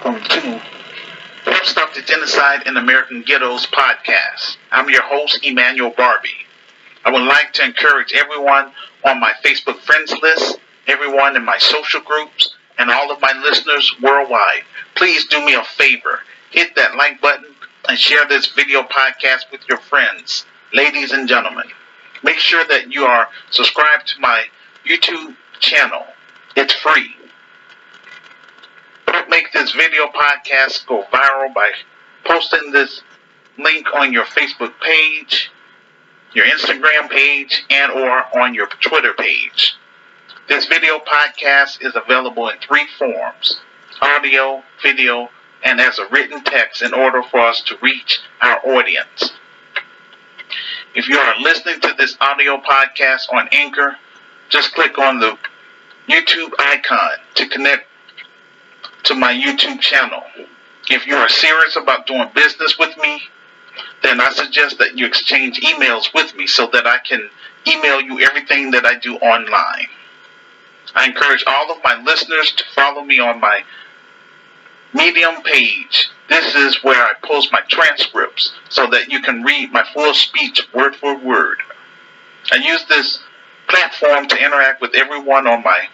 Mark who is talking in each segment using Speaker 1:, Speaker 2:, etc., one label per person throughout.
Speaker 1: welcome to Let's Stop the Genocide in American Ghettos podcast. I'm your host, Emmanuel Barbee. I would like to encourage everyone on my Facebook friends list, everyone in my social groups, and all of my listeners worldwide. Please do me a favor. Hit that like button and share this video podcast with your friends. Ladies and gentlemen, make sure that you are subscribed to my YouTube channel. It's free. Don't make this video podcast go viral by posting this link on your Facebook page, your Instagram page, and or on your Twitter page. This video podcast is available in 3 forms: audio, video, and as a written text in order for us to reach our audience. If you are listening to this audio podcast on Anchor, just click on the YouTube icon to connect to my YouTube channel. If you are serious about doing business with me, then I suggest that you exchange emails with me so that I can email you everything that I do online. I encourage all of my listeners to follow me on my Medium page. This is where I post my transcripts so that you can read my full speech word for word. I use this platform to interact with everyone on my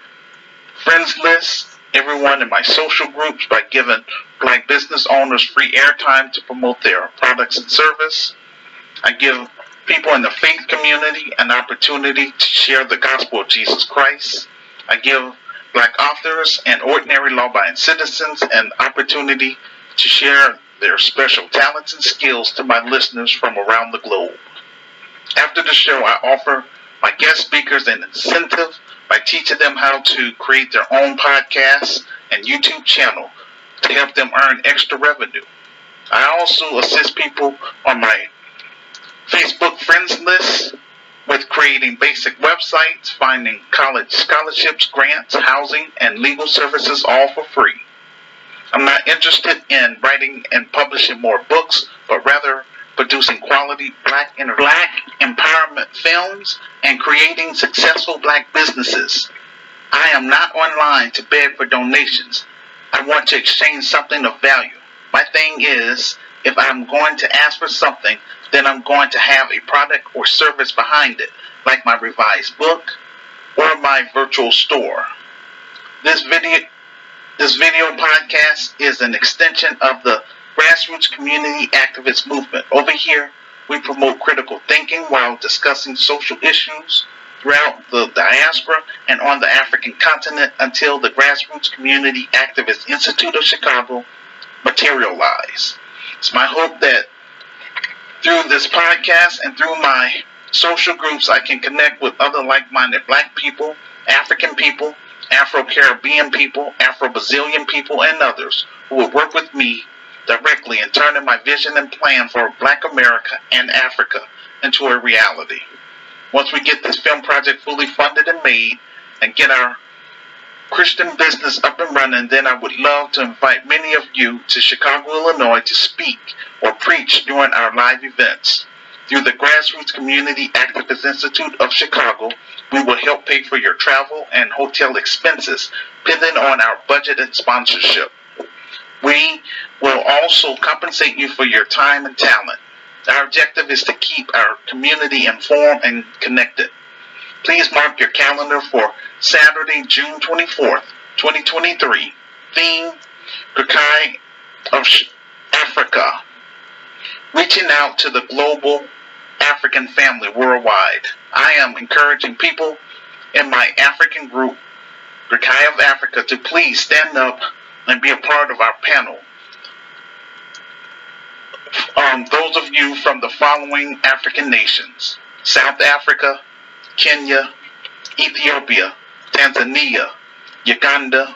Speaker 1: friends list, everyone in my social groups, by giving Black business owners free airtime to promote their products and service. I give people in the faith community an opportunity to share the gospel of Jesus Christ. I give Black authors and ordinary law-abiding citizens an opportunity to share their special talents and skills to my listeners from around the globe. After the show, I offer my guest speakers an incentive by teaching them how to create their own podcasts and YouTube channel to help them earn extra revenue. I also assist people on my Facebook friends list with creating basic websites, finding college scholarships, grants, housing, and legal services, all for free. I'm not interested in writing and publishing more books, but rather producing quality Black empowerment films and creating successful Black businesses. I am not online to beg for donations. I want to exchange something of value. My thing is, if I'm going to ask for something, then I'm going to have a product or service behind it, like my revised book or my virtual store. This video podcast is an extension of the grassroots community activist movement. Over here, we promote critical thinking while discussing social issues throughout the diaspora and on the African continent until the Grassroots Community Activist Institute of Chicago materialize. It's my hope that through this podcast and through my social groups, I can connect with other like-minded Black people, African people, Afro-Caribbean people, Afro-Brazilian people, and others who will work with me directly in turning my vision and plan for Black America and Africa into a reality. Once we get this film project fully funded and made and get our Christian business up and running, then I would love to invite many of you to Chicago, Illinois to speak or preach during our live events. Through the Grassroots Community Activist Institute of Chicago, we will help pay for your travel and hotel expenses, depending on our budget and sponsorship. We will also compensate you for your time and talent. Our objective is to keep our community informed and connected. Please mark your calendar for Saturday, June 24th, 2023. Theme, Grassroots of Africa. Reaching out to the global African family worldwide. I am encouraging people in my African group, Grassroots of Africa, to please stand up and be a part of our panel. Those of you from the following African nations: South Africa, Kenya, Ethiopia, Tanzania, Uganda,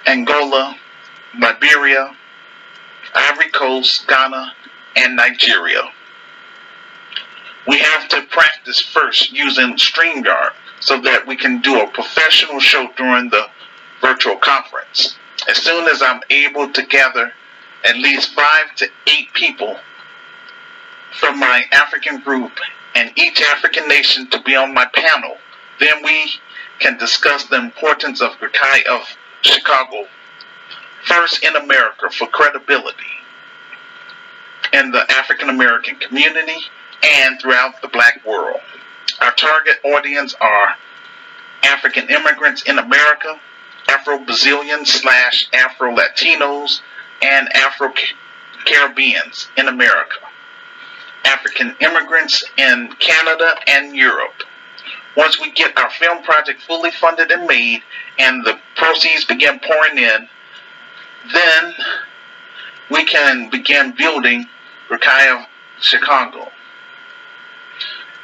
Speaker 1: Angola, Liberia, Ivory Coast, Ghana, and Nigeria. We have to practice first using StreamYard so that we can do a professional show during the virtual conference. As soon as I'm able to gather at least 5 to 8 people from my African group and each African nation to be on my panel, then we can discuss the importance of Grassroots of Chicago first in America for credibility in the African American community and throughout the black world. Our target audience are African immigrants in America, Afro-Brazilians / Afro-Latinos, and Afro-Caribbeans in America, African immigrants in Canada and Europe. Once we get our film project fully funded and made and the proceeds begin pouring in, then we can begin building Rakaya Chicago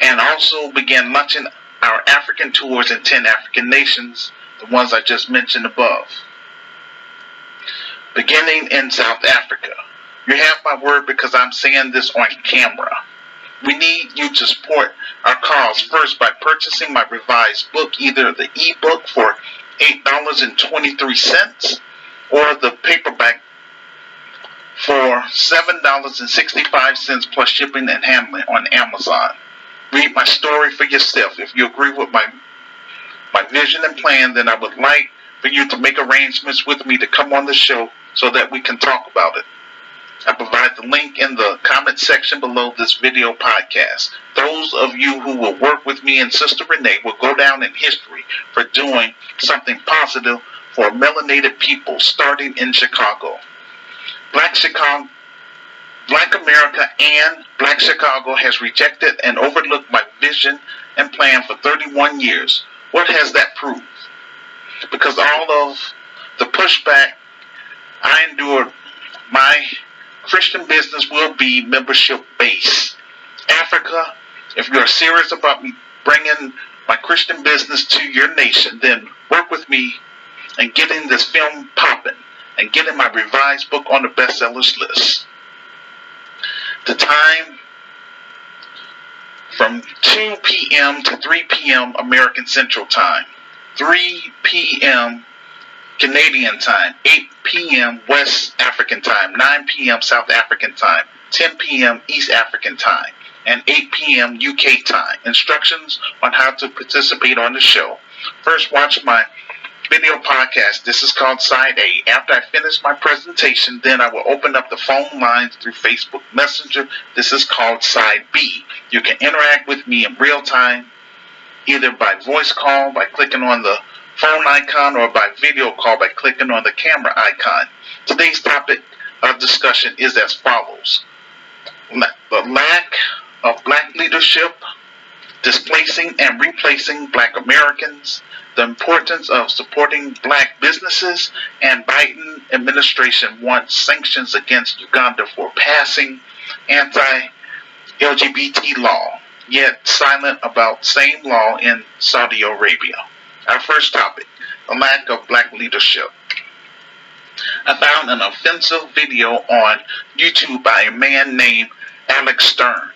Speaker 1: and also begin launching our African tours in 10 African nations, the ones I just mentioned above. Beginning in South Africa. You have my word because I'm saying this on camera. We need you to support our cause first by purchasing my revised book, either the ebook for $8.23 or the paperback for $7.65 plus shipping and handling on Amazon. Read my story for yourself. If you agree with my vision and plan, then I would like for you to make arrangements with me to come on the show so that we can talk about it. I provide the link in the comment section below this video podcast. Those of you who will work with me and Sister Renee will go down in history for doing something positive for melanated people starting in Chicago. Black America and Black Chicago has rejected and overlooked my vision and plan for 31 years. What has that proved? Because all of the pushback I endured, my Christian business will be membership based. Africa, if you're serious about me bringing my Christian business to your nation, then work with me and getting this film popping and getting my revised book on the bestsellers list. The time from 2 p.m. to 3 p.m. American Central Time, 3 p.m. Canadian Time, 8 p.m. West African Time, 9 p.m. South African Time, 10 p.m. East African Time, and 8 p.m. UK Time. Instructions on how to participate on the show. First, watch my video podcast. This is called Side A. After I finish my presentation, then I will open up the phone lines through Facebook Messenger. This is called Side B. You can interact with me in real time, either by voice call by clicking on the phone icon or by video call by clicking on the camera icon. Today's topic of discussion is as follows. The lack of black leadership, displacing and replacing black Americans, the importance of supporting black businesses, and Biden administration wants sanctions against Uganda for passing anti-LGBT law, yet silent about same law in Saudi Arabia. Our first topic, the lack of black leadership. I found an offensive video on YouTube by a man named Alex Stern.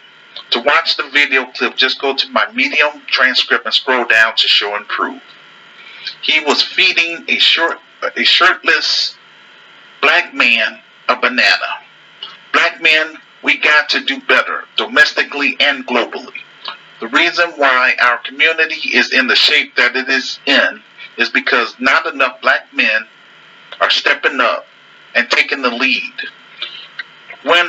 Speaker 1: To watch the video clip, just go to my Medium transcript and scroll down to show and prove. He was feeding a shirtless black man a banana. Black men, we got to do better, domestically and globally. The reason why our community is in the shape that it is in is because not enough black men are stepping up and taking the lead. When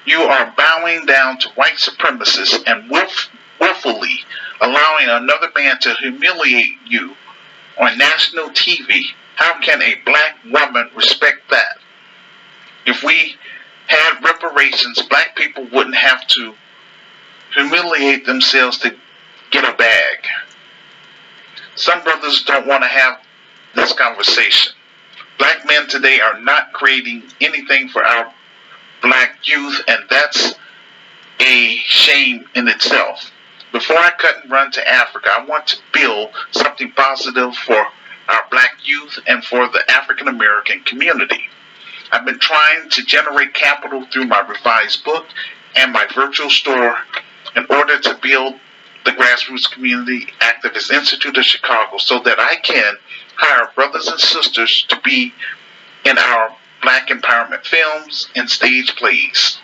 Speaker 1: you are bowing down to white supremacists and willfully allowing another man to humiliate you on national TV, how can a black woman respect that? If we had reparations, black people wouldn't have to humiliate themselves to get a bag. Some brothers don't want to have this conversation. Black men today are not creating anything for our black youth, and that's a shame in itself. Before I cut and run to Africa, I want to build something positive for our black youth and for the African American community. I've been trying to generate capital through my revised book and my virtual store in order to build the Grassroots Community Activist Institute of Chicago so that I can hire brothers and sisters to be in our black empowerment films and stage plays.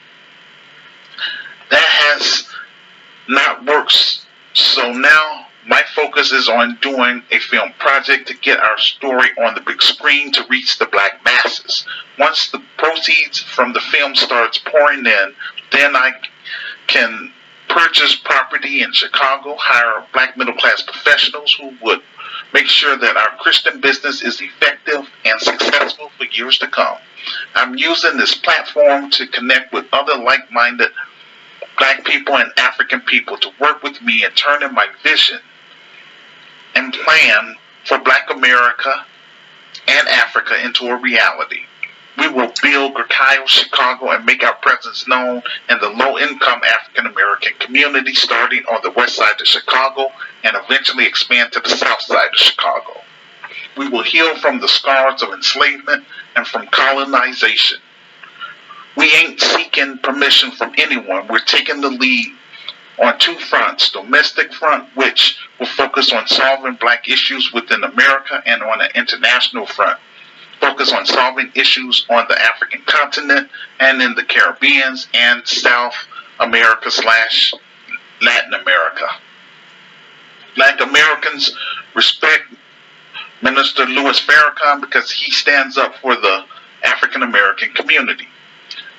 Speaker 1: That has not worked, so now My focus is on doing a film project to get our story on the big screen to reach the black masses. Once the proceeds from the film starts pouring in, then I can purchase property in Chicago, hire black middle class professionals who would make sure that our Christian business is effective and successful for years to come. I'm using this platform to connect with other like-minded black people and African people to work with me in turning my vision and plan for Black America and Africa into a reality. We will build Ghettos, Chicago, and make our presence known in the low-income African-American community, starting on the west side of Chicago and eventually expand to the south side of Chicago. We will heal from the scars of enslavement and from colonization. We ain't seeking permission from anyone. We're taking the lead on two fronts: domestic front, which will focus on solving black issues within America, and on an international front, focus on solving issues on the African continent and in the Caribbean and South America / Latin America. Black Americans respect Minister Louis Farrakhan because he stands up for the African American community.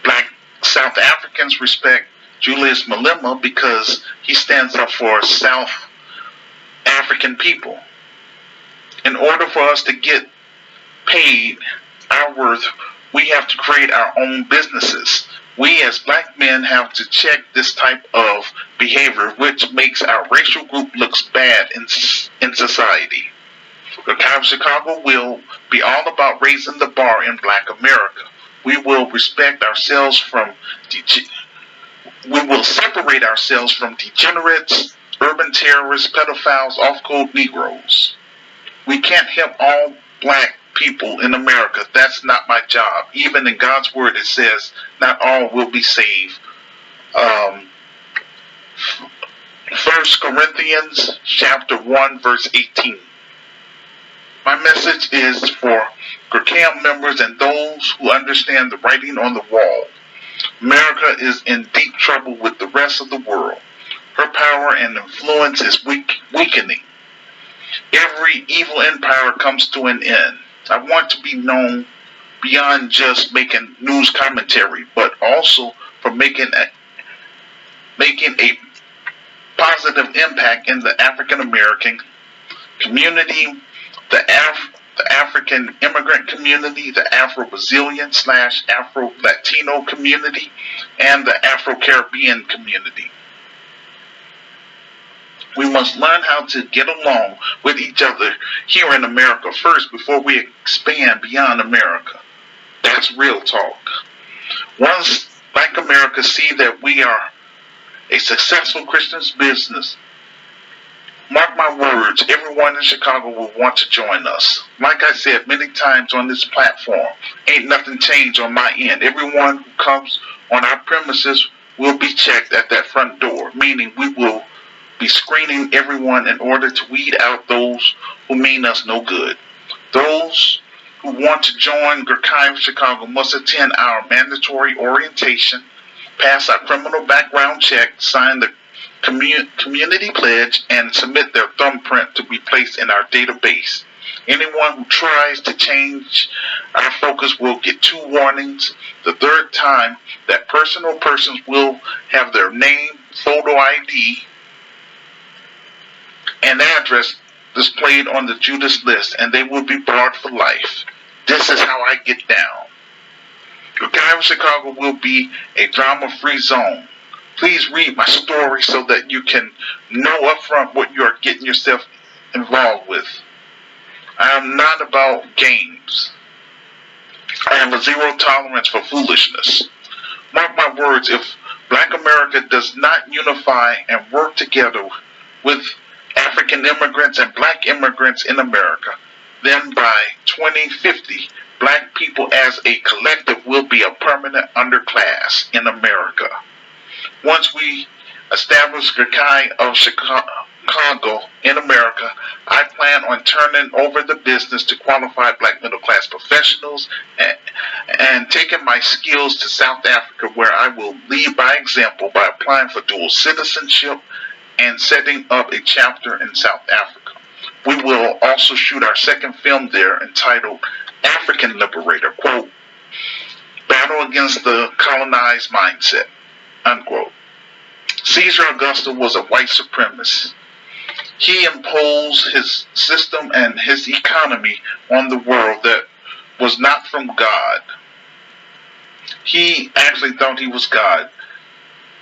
Speaker 1: Black South Africans respect Julius Malema because he stands up for South African people. In order for us to get paid our worth, we have to create our own businesses. We as black men have to check this type of behavior, which makes our racial group looks bad in society. Chicago will be all about raising the bar in black America. We will respect ourselves from we will separate ourselves from degenerates, urban terrorists, pedophiles, off-code Negroes. We can't help all black people in America. That's not my job. Even in God's word it says not all will be saved. 1 Corinthians chapter 1 verse 18. My message is for GRCAM members and those who understand the writing on the wall. America is in deep trouble with the rest of the world. Her power and influence is weakening. Every evil empire comes to an end. I want to be known beyond just making news commentary, but also for making a positive impact in the African American community, the African immigrant community, the Afro-Brazilian / Afro-Latino community, and the Afro-Caribbean community. We must learn how to get along with each other here in America first before we expand beyond America. That's real talk. Once Black America see that we are a successful Christian business, mark my words, everyone in Chicago will want to join us. Like I said many times on this platform, ain't nothing changed on my end. Everyone who comes on our premises will be checked at that front door, meaning we will be screening everyone in order to weed out those who mean us no good. Those who want to join GRCAM Chicago must attend our mandatory orientation, pass our criminal background check, sign the community pledge, and submit their thumbprint to be placed in our database. Anyone who tries to change our focus will get 2 warnings. The third time, that person or persons will have their name, photo ID, and address displayed on the Judas list, and they will be barred for life. This is how I get down. GRCAM Chicago will be a drama-free zone. Please read my story so that you can know upfront what you are getting yourself involved with. I am not about games. I have a zero tolerance for foolishness. Mark my words, if Black America does not unify and work together with African immigrants and Black immigrants in America, then by 2050, Black people as a collective will be a permanent underclass in America. Once we establish GRCAM of Chicago in America, I plan on turning over the business to qualified Black middle class professionals and taking my skills to South Africa, where I will lead by example by applying for dual citizenship and setting up a chapter in South Africa. We will also shoot our second film there entitled African Liberator, quote, Battle Against the Colonized Mindset, unquote. Caesar Augusta was a white supremacist. He imposed his system and his economy on the world that was not from God. He actually thought he was God.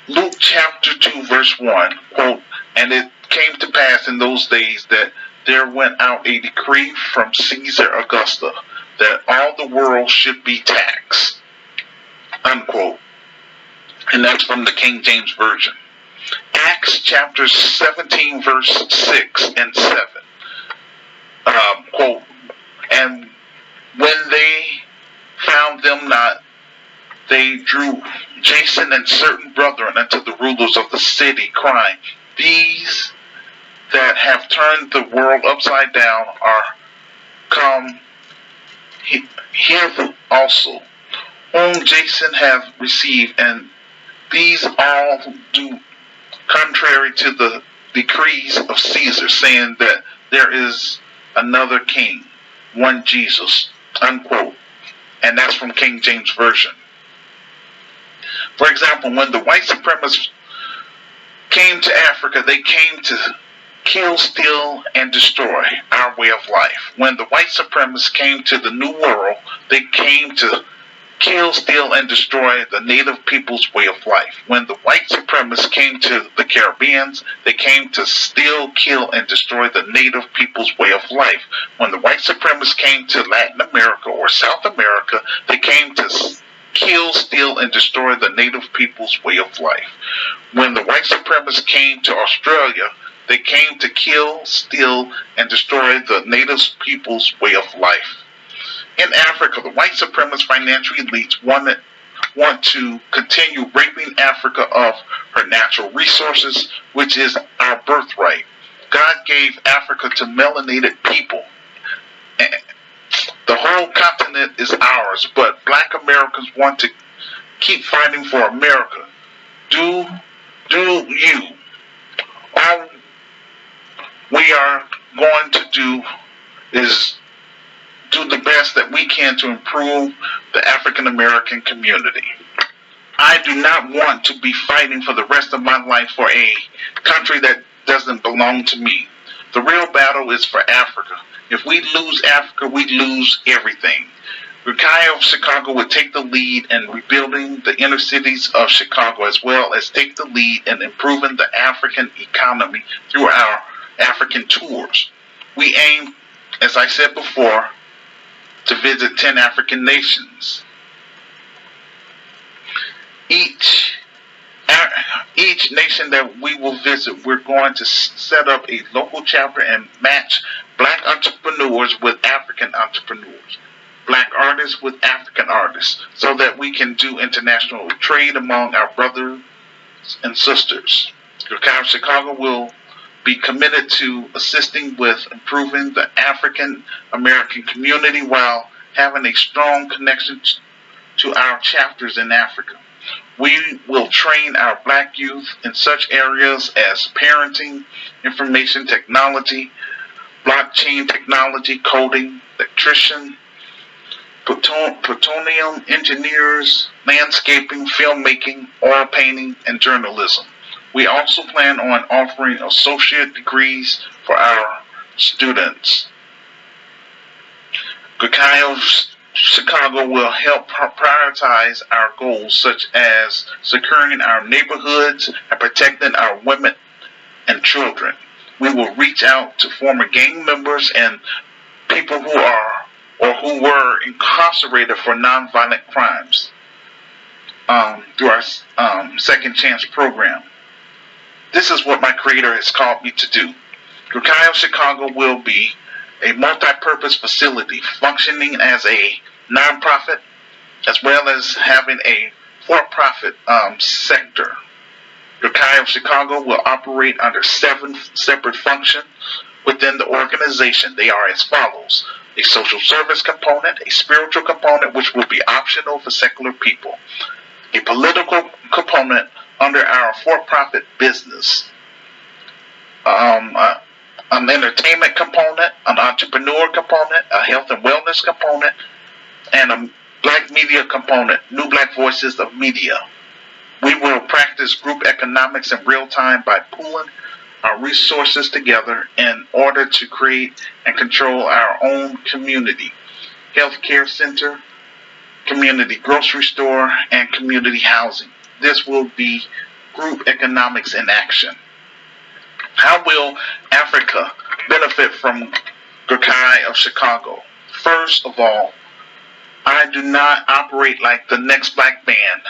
Speaker 1: Luke chapter 2 verse 1, quote, and it came to pass in those days that there went out a decree from Caesar Augusta that all the world should be taxed, unquote. And that's from the King James Version. Acts chapter 17 verse 6 and 7, quote, and when they found them not, they drew Jason and certain brethren unto the rulers of the city, crying, these that have turned the world upside down are come hither also, whom Jason hath received, and these all do contrary to the decrees of Caesar, saying that there is another king, one Jesus, unquote. And that's from King James Version. For example, when the white supremacists came to Africa, they came to kill, steal, and destroy our way of life. When the white supremacists came to the New World, they came to kill, steal, and destroy the native people's way of life. When the white supremacists came to the Caribbean, they came to steal, kill, and destroy the native people's way of life. When the white supremacists came to Latin America or South America, they came to kill, steal, and destroy the native people's way of life. When the white supremacists came to Australia, they came to kill, steal, and destroy the native people's way of life. In Africa, the white supremacist financial elites want to continue raping Africa of her natural resources, which is our birthright. God gave Africa to melanated people. The whole continent is ours, but black Americans want to keep fighting for America. Do you. All we are going to do is do the best that we can to improve the African American community. I do not want to be fighting for the rest of my life for a country that doesn't belong to me. The real battle is for Africa. If we lose Africa, we lose everything. Rukai of Chicago would take the lead in rebuilding the inner cities of Chicago, as well as take the lead in improving the African economy through our African tours. We aim, as I said before, to visit 10 African nations. Each nation that we will visit, we're going to set up a local chapter and match black entrepreneurs with African entrepreneurs, black artists with African artists, so that we can do international trade among our brothers and sisters. Chicago will be committed to assisting with improving the African American community while having a strong connection to our chapters in Africa. We will train our black youth in such areas as parenting, information technology, blockchain technology, coding, electrician, plutonium engineers, landscaping, filmmaking, oil painting, and journalism. We also plan on offering associate degrees for our students. Ghettos Chicago will help prioritize our goals, such as securing our neighborhoods and protecting our women and children. We will reach out to former gang members and people who are or who were incarcerated for nonviolent crimes through our Second Chance program. This is what my Creator has called me to do. Ghettos Chicago will be a multi-purpose facility functioning as a nonprofit as well as having a for-profit sector. Ghettos Chicago will operate under 7 separate functions within the organization. They are as follows: a social service component, a spiritual component, which will be optional for secular people, a political component under our for-profit business, an entertainment component, an entrepreneur component, a health and wellness component, and a black media component, new black voices of media. We will practice group economics in real time by pooling our resources together in order to create and control our own community, healthcare center, community grocery store, and community housing. This will be group economics in action. How will Africa benefit from Gurkai of Chicago? First of all, I do not operate like the next black man.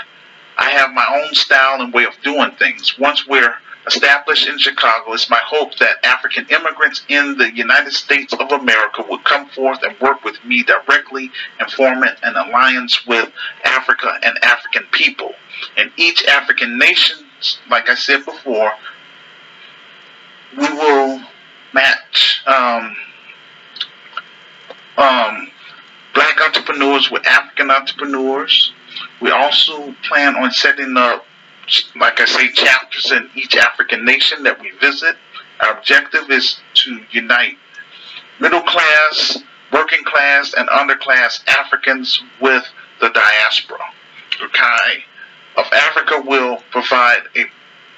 Speaker 1: I have my own style and way of doing things. Once we're established in Chicago, it's my hope that African immigrants in the United States of America would come forth and work with me directly and form an alliance with Africa and African people. In each African nation, like I said before, we will match black entrepreneurs with African entrepreneurs. We also plan on setting up, like I say, chapters in each African nation that we visit. Our objective is to unite middle class, working class, and underclass Africans with the diaspora. Gurkai of Africa will provide a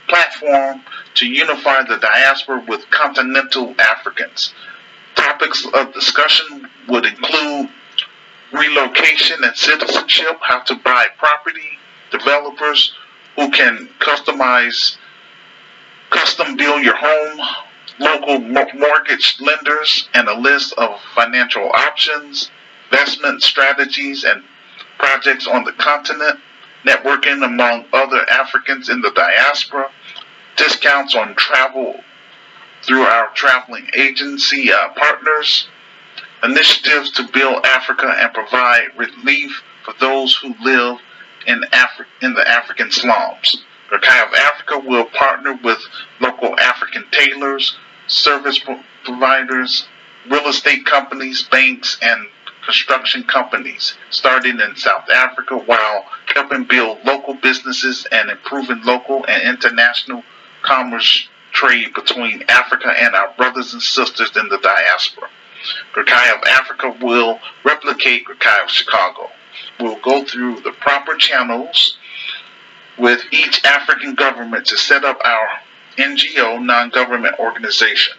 Speaker 1: platform to unify the diaspora with continental Africans. Topics of discussion would include relocation and citizenship, how to buy property, developers who can custom build your home, local mortgage lenders, and a list of financial options, investment strategies, and projects on the continent, networking among other Africans in the diaspora, discounts on travel through our traveling agency partners, initiatives to build Africa and provide relief for those who live in the African slums. Gurkai of Africa will partner with local African tailors, service providers, real estate companies, banks, and construction companies, starting in South Africa while helping build local businesses and improving local and international commerce trade between Africa and our brothers and sisters in the diaspora. Gurkai of Africa will replicate Gurkai of Chicago. We'll go through the proper channels with each African government to set up our NGO, non-government organization.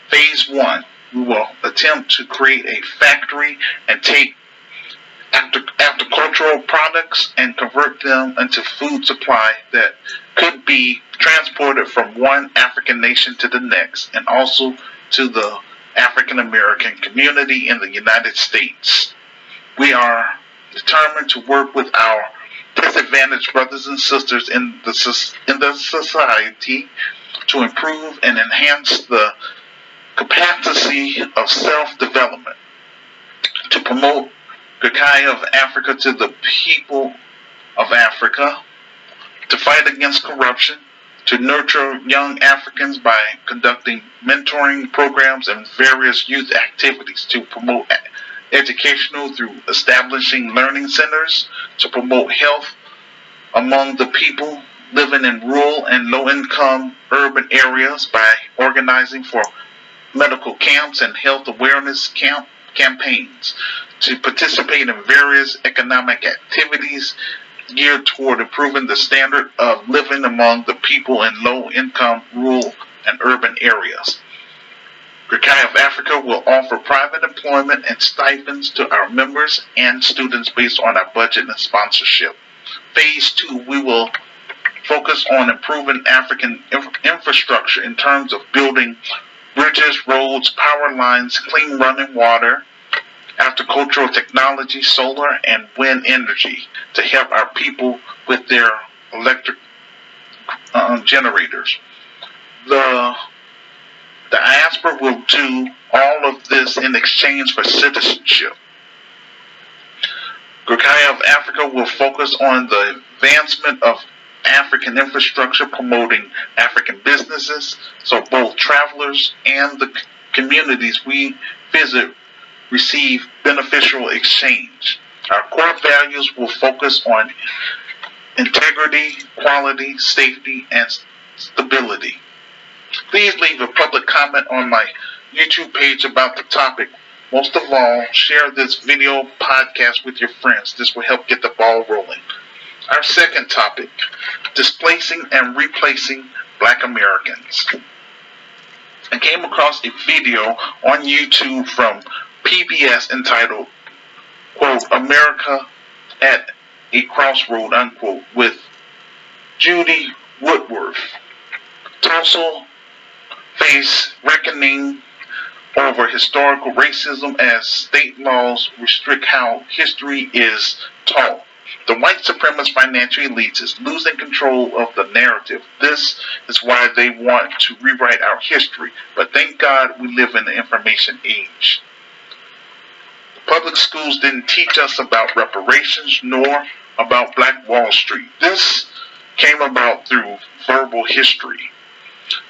Speaker 1: Phase 1, we will attempt to create a factory and take agricultural products and convert them into food supply that could be transported from one African nation to the next, and also to the African American community in the United States. We are determined to work with our disadvantaged brothers and sisters in the society to improve and enhance the capacity of self-development, to promote Gurkai of Africa to the people of Africa, to fight against corruption, to nurture young Africans by conducting mentoring programs and various youth activities, to promote educational through establishing learning centers, to promote health among the people living in rural and low-income urban areas by organizing for medical camps and health awareness campaigns, to participate in various economic activities geared toward improving the standard of living among the people in low-income rural and urban areas. Gurkai of Africa will offer private employment and stipends to our members and students based on our budget and sponsorship. Phase 2, we will focus on improving African infrastructure in terms of building bridges, roads, power lines, clean running water, agricultural technology, solar and wind energy to help our people with their electric generators. The diaspora will do all of this in exchange for citizenship. Gurkai of Africa will focus on the advancement of African infrastructure, promoting African businesses, so both travelers and the communities we visit receive beneficial exchange. Our core values will focus on integrity, quality, safety, and stability. Please leave a public comment on my YouTube page about the topic. Most of all, share this video podcast with your friends. This will help get the ball rolling. Our second topic, displacing and replacing Black Americans. I came across a video on YouTube from PBS entitled, quote, America at a Crossroad, unquote, with Judy Woodworth. Tulsa face reckoning over historical racism as state laws restrict how history is taught. The white supremacist financial elites is losing control of the narrative. This is why they want to rewrite our history. But thank God we live in the information age. Public schools didn't teach us about reparations nor about Black Wall Street. This came about through verbal history.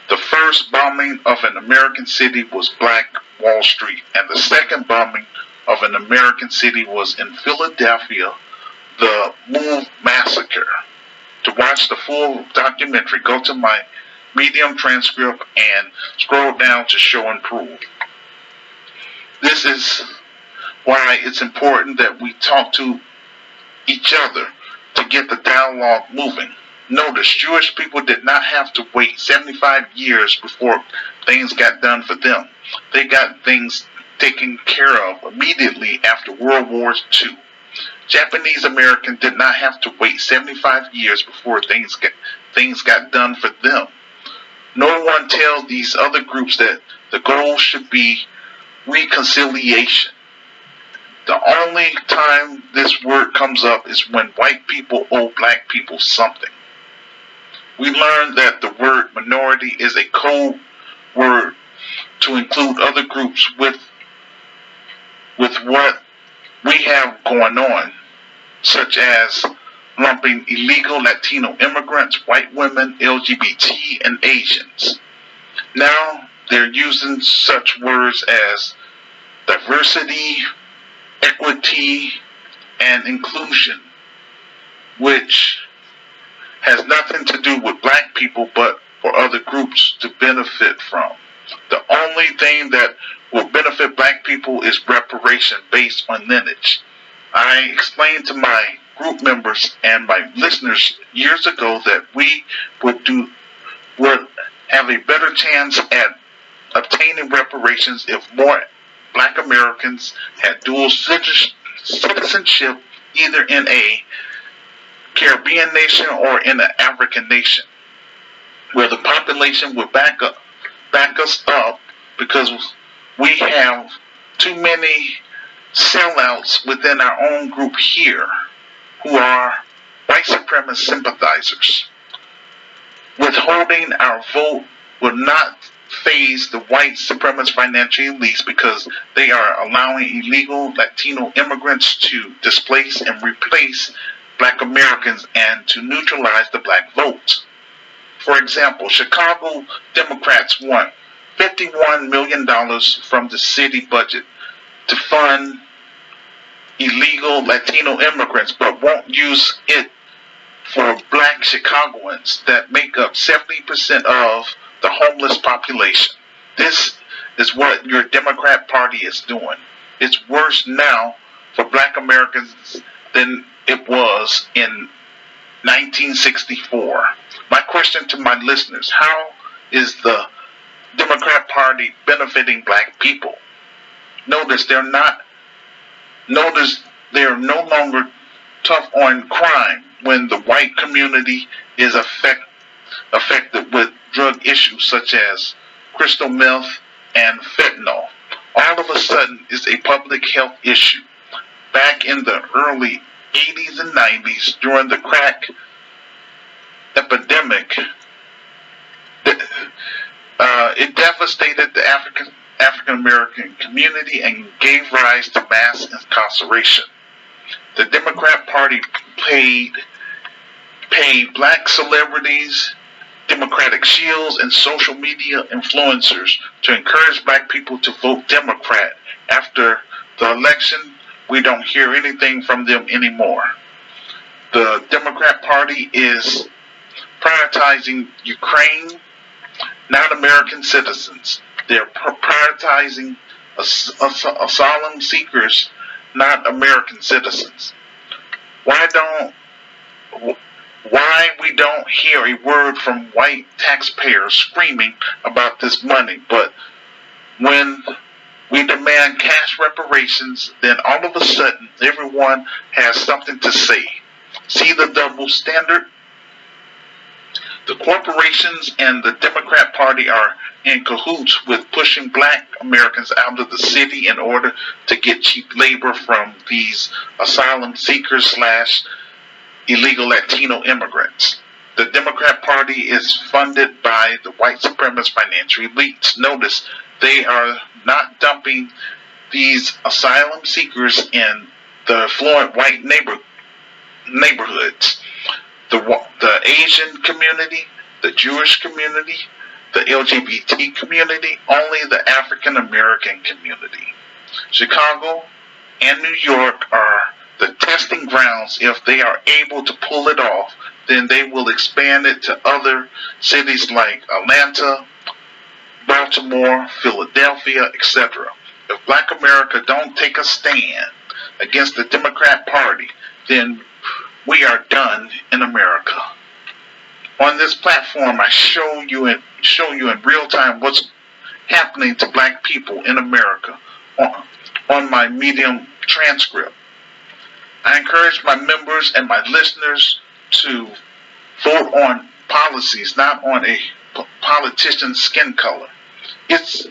Speaker 1: The first bombing of an American city was Black Wall Street, and the second bombing of an American city was in Philadelphia, the Move Massacre. To watch the full documentary, go to my Medium transcript and scroll down to show and prove. This is why it's important that we talk to each other to get the dialogue moving. Notice, Jewish people did not have to wait 75 years before things got done for them. They got things taken care of immediately after World War II. Japanese Americans did not have to wait 75 years before things got done for them. No one tells these other groups that the goal should be reconciliation. The only time this word comes up is when white people owe black people something. We learned that the word minority is a code word to include other groups with what we have going on, such as lumping illegal Latino immigrants, white women, LGBT, and Asians. Now they're using such words as diversity, equity, and inclusion, which has nothing to do with black people but for other groups to benefit from. The only thing that will benefit black people is reparation based on lineage. I explained to my group members and my listeners years ago that we would have a better chance at obtaining reparations if more black Americans had dual citizenship either in a Caribbean nation or in an African nation, where the population would back us up because we have too many sellouts within our own group here who are white supremacist sympathizers. Withholding our vote will not faze the white supremacist financial elites because they are allowing illegal Latino immigrants to displace and replace black Americans and to neutralize the black vote. For example, Chicago Democrats want $51 million from the city budget to fund illegal Latino immigrants, but won't use it for black Chicagoans that make up 70% of the homeless population. This is what your Democrat Party is doing. It's worse now for black Americans than it was in 1964. My question to my listeners, how is the Democrat Party benefiting black people? Notice they're no longer tough on crime when the white community is affected with drug issues such as crystal meth and fentanyl. All of a sudden, it's a public health issue. Back in the early 80s and 90s, during the crack epidemic, it devastated the African American community and gave rise to mass incarceration. The Democrat Party paid black celebrities, Democratic shields, and social media influencers to encourage black people to vote Democrat. After the election, we don't hear anything from them anymore. The Democrat Party is prioritizing Ukraine, not American citizens. They're prioritizing asylum seekers, not American citizens. Why we don't hear a word from white taxpayers screaming about this money, but when we demand cash reparations, then all of a sudden everyone has something to say. See the double standard? The corporations and the Democrat Party are in cahoots with pushing black Americans out of the city in order to get cheap labor from these asylum seekers slash illegal Latino immigrants. The Democrat Party is funded by the white supremacist financial elites. Notice they are not dumping these asylum seekers in the affluent white neighborhoods. The Asian community, the Jewish community, the LGBT community, only the African American community. Chicago and New York are the testing grounds. If they are able to pull it off, then they will expand it to other cities like Atlanta, Baltimore, Philadelphia, etc. If Black America don't take a stand against the Democrat Party, then we are done in America. On this platform, I show you in real time what's happening to black people in America on my Medium transcript. I encourage my members and my listeners to vote on policies, not on a politician's skin color. It's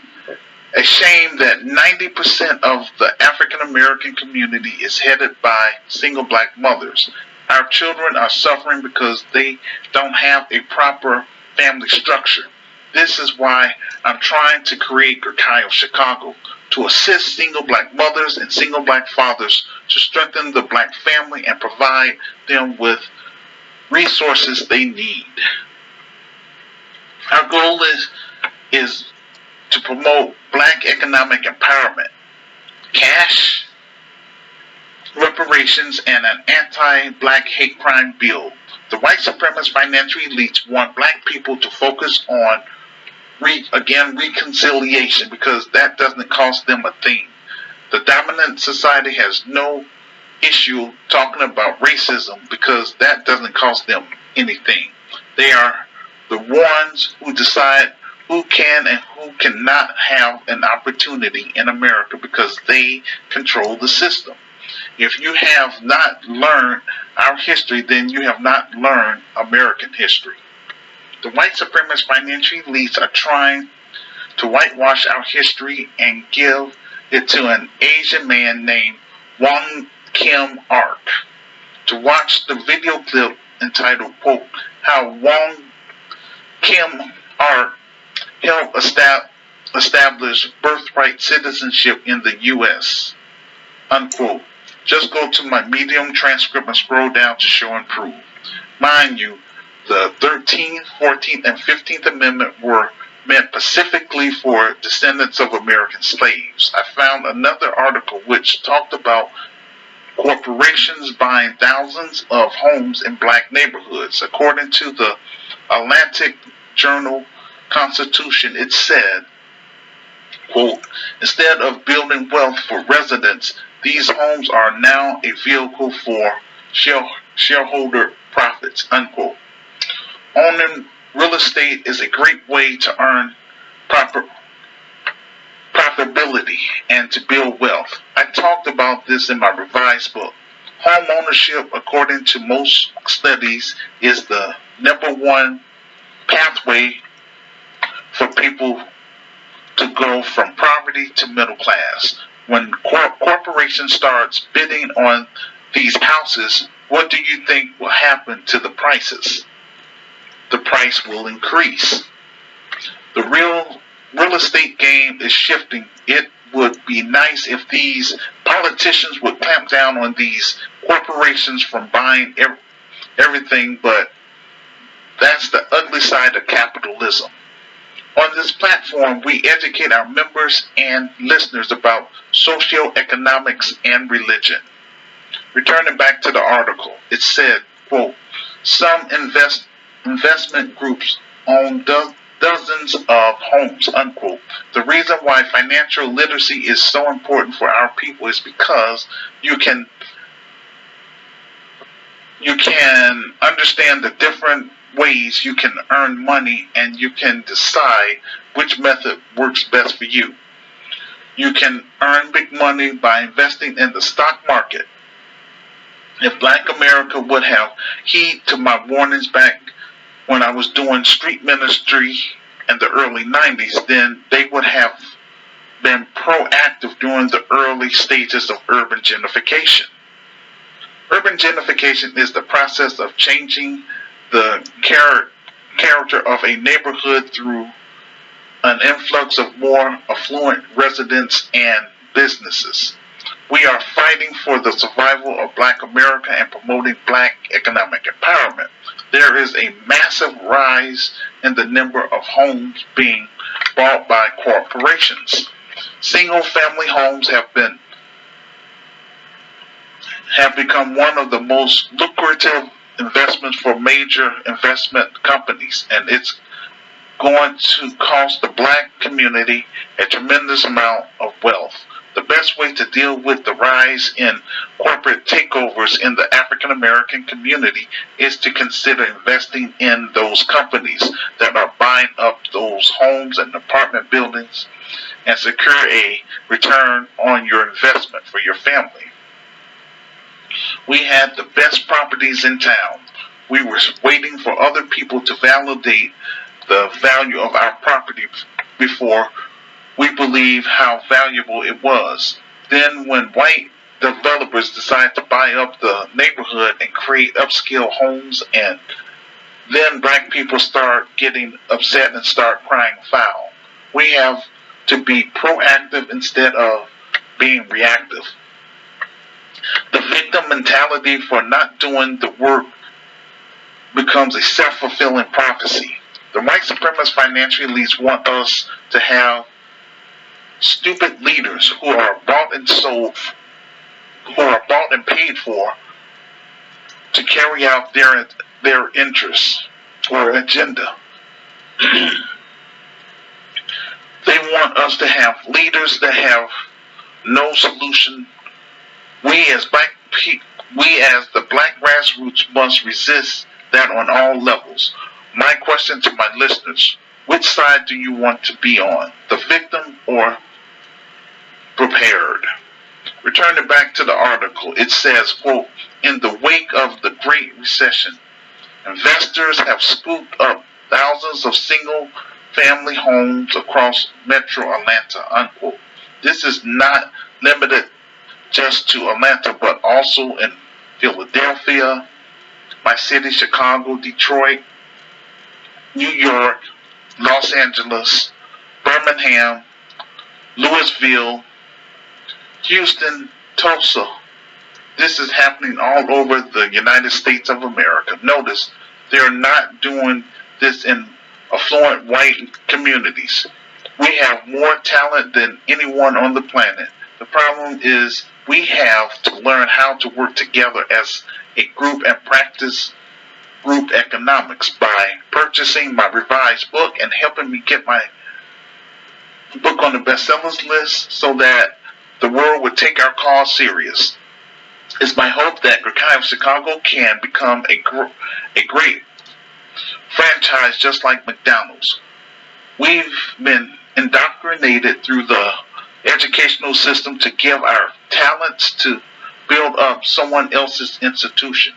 Speaker 1: a shame that 90% of the African American community is headed by single black mothers. Our children are suffering because they don't have a proper family structure. This is why I'm trying to create Ghettos Chicago, to assist single black mothers and single black fathers to strengthen the black family and provide them with resources they need. Our goal is to promote black economic empowerment, cash reparations, and an anti-black hate crime bill. The white supremacist financial elites want black people to focus on reconciliation, because that doesn't cost them a thing. The dominant society has no issue talking about racism because that doesn't cost them anything. They are the ones who decide who can and who cannot have an opportunity in America because they control the system. If you have not learned our history, then you have not learned American history. The white supremacist financial elites are trying to whitewash our history and give it to an Asian man named Wong Kim Ark. To watch the video clip entitled, quote, How Wong Kim Ark Helped Establish Birthright Citizenship in the U.S., unquote. Just go to my Medium transcript and scroll down to show and prove. Mind you, the 13th, 14th, and 15th Amendment were meant specifically for descendants of American slaves. I found another article which talked about corporations buying thousands of homes in black neighborhoods. According to the Atlantic Journal Constitution, it said, quote, instead of building wealth for residents, these homes are now a vehicle for shareholder profits, unquote. Owning real estate is a great way to earn profitability and to build wealth. I talked about this in my revised book. Home ownership, according to most studies, is the number one pathway for people to go from poverty to middle class. When corporations starts bidding on these houses, what do you think will happen to the prices? The price will increase. The real estate game is shifting. It would be nice if these politicians would clamp down on these corporations from buying everything, but that's the ugly side of capitalism. On this platform, we educate our members and listeners about socioeconomics and religion. Returning back to the article, it said, quote, some investment groups own dozens of homes, unquote. The reason why financial literacy is so important for our people is because you can understand the different ways you can earn money, and you can decide which method works best for you. You can earn big money by investing in the stock market. If Black America would have heed to my warnings back when I was doing street ministry in the early 90s, then they would have been proactive during the early stages of urban gentrification. Urban gentrification is the process of changing the character of a neighborhood through an influx of more affluent residents and businesses. We are fighting for the survival of Black America and promoting Black economic empowerment. There is a massive rise in the number of homes being bought by corporations. Single-family homes have become one of the most lucrative investments for major investment companies, and it's going to cost the Black community a tremendous amount of wealth. The best way to deal with the rise in corporate takeovers in the African American community is to consider investing in those companies that are buying up those homes and apartment buildings and secure a return on your investment for your family. We had the best properties in town. We were waiting for other people to validate the value of our property before we believed how valuable it was. Then when white developers decided to buy up the neighborhood and create upscale homes, and then Black people start getting upset and start crying foul. We have to be proactive instead of being reactive. The victim mentality for not doing the work becomes a self-fulfilling prophecy. The white supremacist financial elites want us to have stupid leaders who are bought and sold, who are bought and paid for to carry out their interests or agenda. They want us to have leaders that have no solution. We as the Black grassroots must resist that on all levels. My question to my listeners: which side do you want to be on, the victim or prepared? Returning back to the article, it says, quote, in the wake of the Great Recession, investors have scooped up thousands of single-family homes across metro Atlanta, unquote. This is not limited just to Atlanta, but also in Philadelphia, my city, Chicago, Detroit, New York, Los Angeles, Birmingham, Louisville, Houston, Tulsa. This is happening all over the United States of America. Notice they're not doing this in affluent white communities. We have more talent than anyone on the planet. The problem is we have to learn how to work together as a group and practice group economics by purchasing my revised book and helping me get my book on the bestsellers list so that the world would take our cause serious. It's my hope that Ghettos of Chicago can become a great franchise just like McDonald's. We've been indoctrinated through the educational system to give our talents to build up someone else's institution.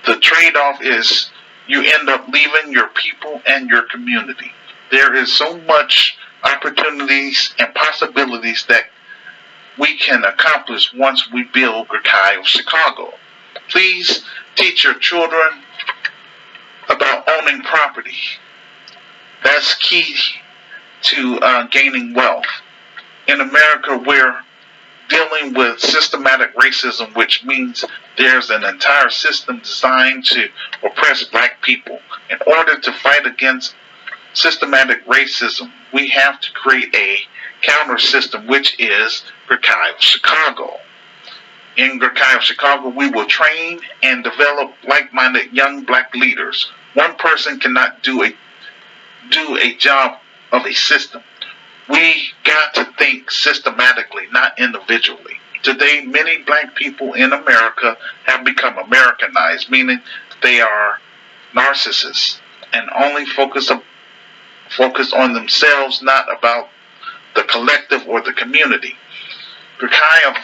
Speaker 1: The trade-off is you end up leaving your people and your community. There is so much opportunities and possibilities that we can accomplish once we build Ghettos of Chicago. Please teach your children about owning property. That's key to gaining wealth. In America, we're dealing with systematic racism, which means there's an entire system designed to oppress Black people. In order to fight against systematic racism, we have to create a counter system, which is Ghettos of Chicago. In Ghettos of Chicago, we will train and develop like-minded young Black leaders. One person cannot do do a job of a system. We got to think systematically, not individually. Today, many black people in America have become Americanized, meaning they are narcissists and only focus on themselves, not about the collective or the community. The kind of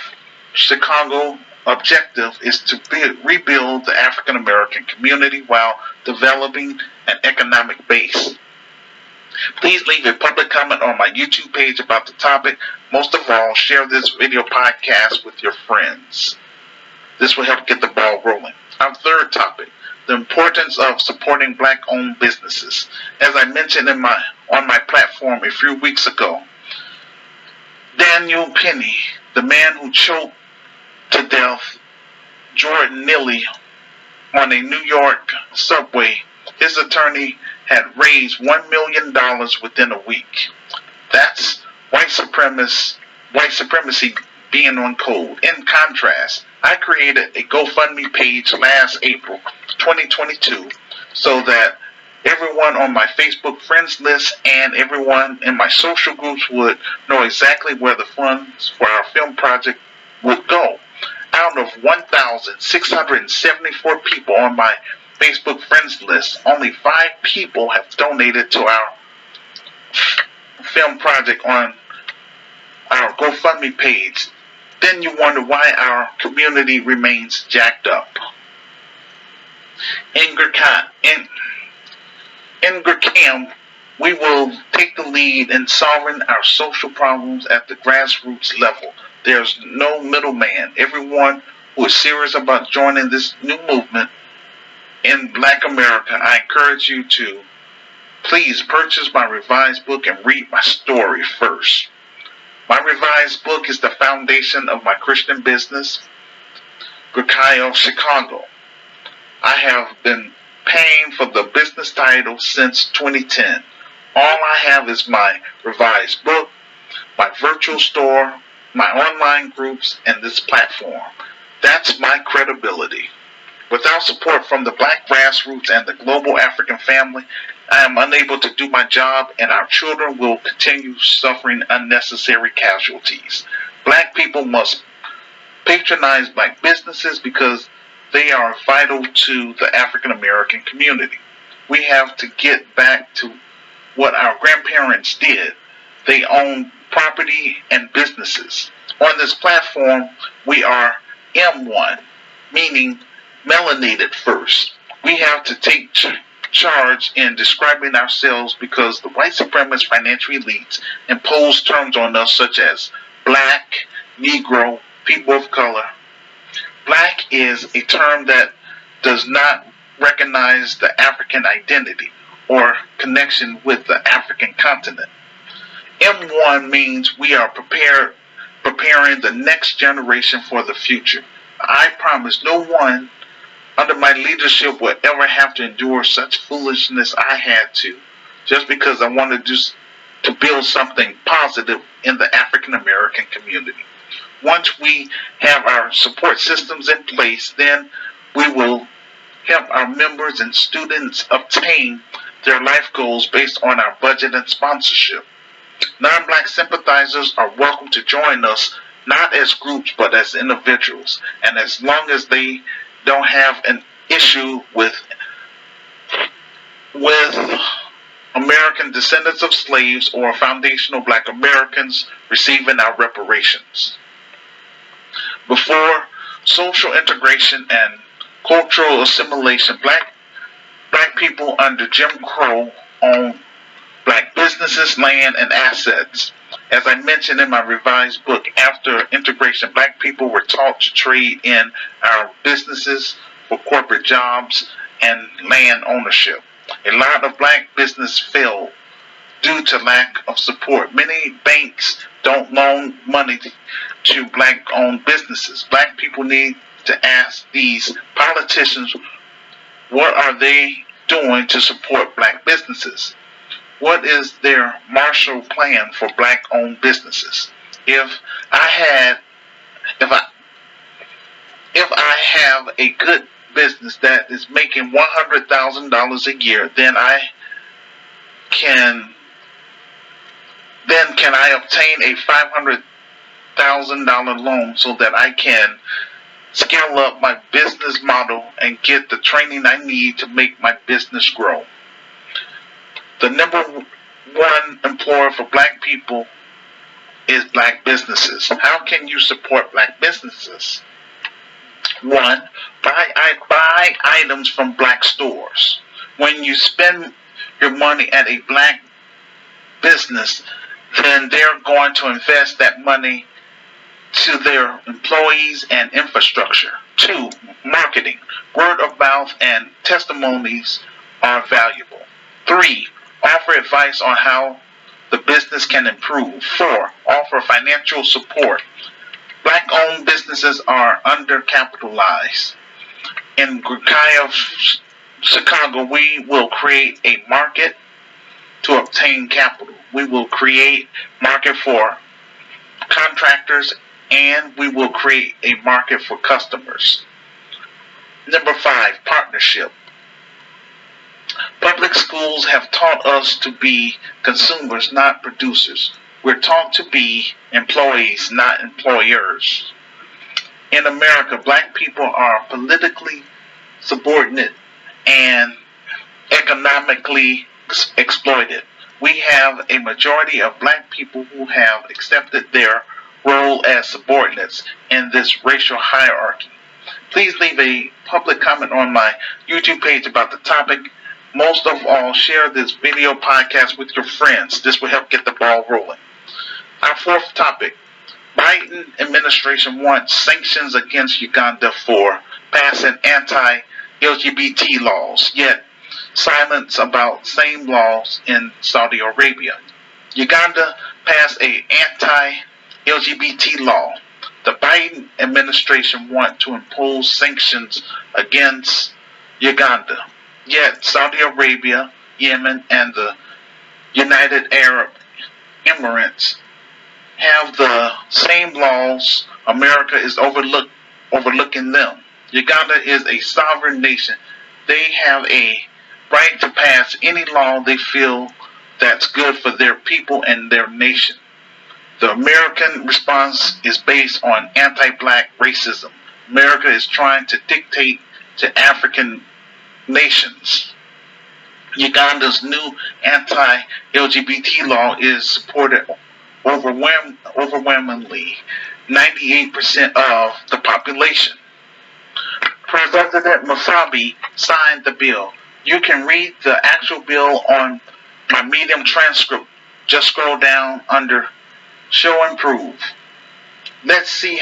Speaker 1: Chicago objective is to rebuild the African American community while developing an economic base. Please leave a public comment on my YouTube page about the topic. Most of all, share this video podcast with your friends. This will help get the ball rolling. Our third topic, the importance of supporting black-owned businesses. As I mentioned on my platform a few weeks ago, Daniel Penny, the man who choked to death Jordan Neely on a New York subway, his attorney had raised $1 million within a week. That's white supremacy being on code. In contrast, I created a GoFundMe page last April 2022 so that everyone on my Facebook friends list and everyone in my social groups would know exactly where the funds for our film project would go. Out of 1,674 people on my Facebook friends list, only 5 people have donated to our film project on our GoFundMe page. Then you wonder why our community remains jacked up. In Gurkham, we will take the lead in solving our social problems at the grassroots level. There's no middleman. Everyone who is serious about joining this new movement in Black America, I encourage you to please purchase my revised book and read my story first. My revised book is the foundation of my Christian business, Gurkham, Chicago. I have been paying for the business title since 2010. All I have is my revised book, my virtual store, my online groups, and this platform. That's my credibility. Without support from the black grassroots and the global African family, I am unable to do my job, and our children will continue suffering unnecessary casualties. Black people must patronize black businesses because they are vital to the African American community. We have to get back to what our grandparents did. They owned property and businesses. On this platform, we are M1, meaning melanated first. We have to take charge in describing ourselves because the white supremacist financial elites impose terms on us such as black, Negro, people of color. Black is a term that does not recognize the African identity or connection with the African continent. M1 means we are preparing the next generation for the future. I promise no one under my leadership will ever have to endure such foolishness I had to, just because I wanted to build something positive in the African American community. Once we have our support systems in place, then we will help our members and students obtain their life goals based on our budget and sponsorship. Non-black sympathizers are welcome to join us, not as groups but as individuals, and as long as they don't have an issue with American descendants of slaves or foundational black Americans receiving our reparations. Before social integration and cultural assimilation, black people under Jim Crow owned black businesses, land, and assets. As I mentioned in my revised book, after integration, black people were taught to trade in our businesses for corporate jobs and land ownership. A lot of black business failed due to lack of support. Many banks don't loan money to black-owned businesses. Black people need to ask these politicians, what are they doing to support black businesses? What is their Marshall Plan for black-owned businesses? If I have a good business that is making $100,000 a year, then I can I obtain a $500,000 loan so that I can scale up my business model and get the training I need to make my business grow. The number one employer for black people is black businesses. How can you support black businesses? One, buy items from black stores. When you spend your money at a black business, then they're going to invest that money to their employees and infrastructure. Two, marketing. Word of mouth and testimonies are valuable. Three, offer advice on how the business can improve. Four, offer financial support. Black-owned businesses are undercapitalized. In Ghettos, Chicago, we will create a market to obtain capital. We will create market for contractors, and we will create a market for customers. Number five, partnership. Public schools have taught us to be consumers, not producers. We're taught to be employees, not employers. In America, black people are politically subordinate and economically exploited. We have a majority of black people who have accepted their role as subordinates in this racial hierarchy. Please leave a public comment on my YouTube page about the topic. Most of all, share this video podcast with your friends. This will help get the ball rolling. Our fourth topic. Biden administration wants sanctions against Uganda for passing anti-LGBT laws, yet silence about same laws in Saudi Arabia. Uganda passed an anti-LGBT law. The Biden administration wants to impose sanctions against Uganda, yet Saudi Arabia, Yemen, and the United Arab Emirates have the same laws. America is overlooking them. Uganda is a sovereign nation. They have a right to pass any law they feel that's good for their people and their nation. The American response is based on anti-black racism. America is trying to dictate to African nations. Uganda's new anti-LGBT law is supported overwhelmingly 98% of the population. President Barbee signed the bill. You can read the actual bill on my Medium transcript. Just scroll down under Show and Prove. Let's see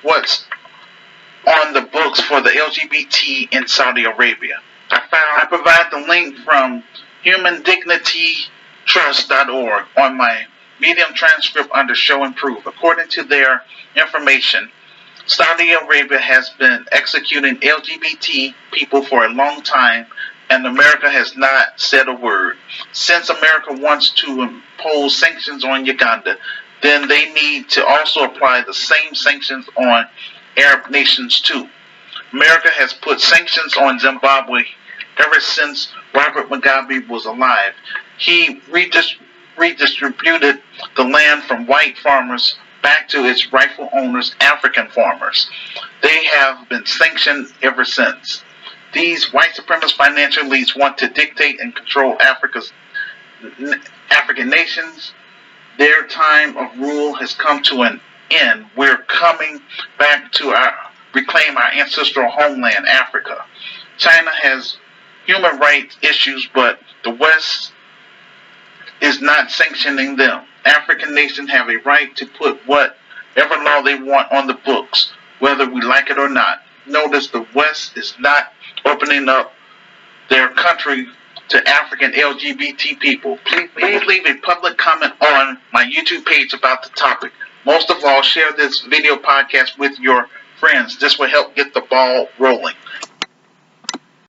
Speaker 1: what's on the books for the LGBT in Saudi Arabia. I provide the link from humandignitytrust.org on my Medium transcript under Show and Prove. According to their information, Saudi Arabia has been executing LGBT people for a long time, and America has not said a word. Since America wants to impose sanctions on Uganda, then they need to also apply the same sanctions on Arab nations too. America has put sanctions on Zimbabwe ever since Robert Mugabe was alive. He redistributed the land from white farmers back to its rightful owners, African farmers. They have been sanctioned ever since. These white supremacist financial elites want to dictate and control African nations. Their time of rule has come to an end. We're coming back to reclaim our ancestral homeland, Africa. China has human rights issues, but the West is not sanctioning them. African nations have a right to put whatever law they want on the books, whether we like it or not. Notice the West is not opening up their country to African LGBT people. Please leave a public comment on my YouTube page about the topic. Most of all, share this video podcast with your friends. This will help get the ball rolling.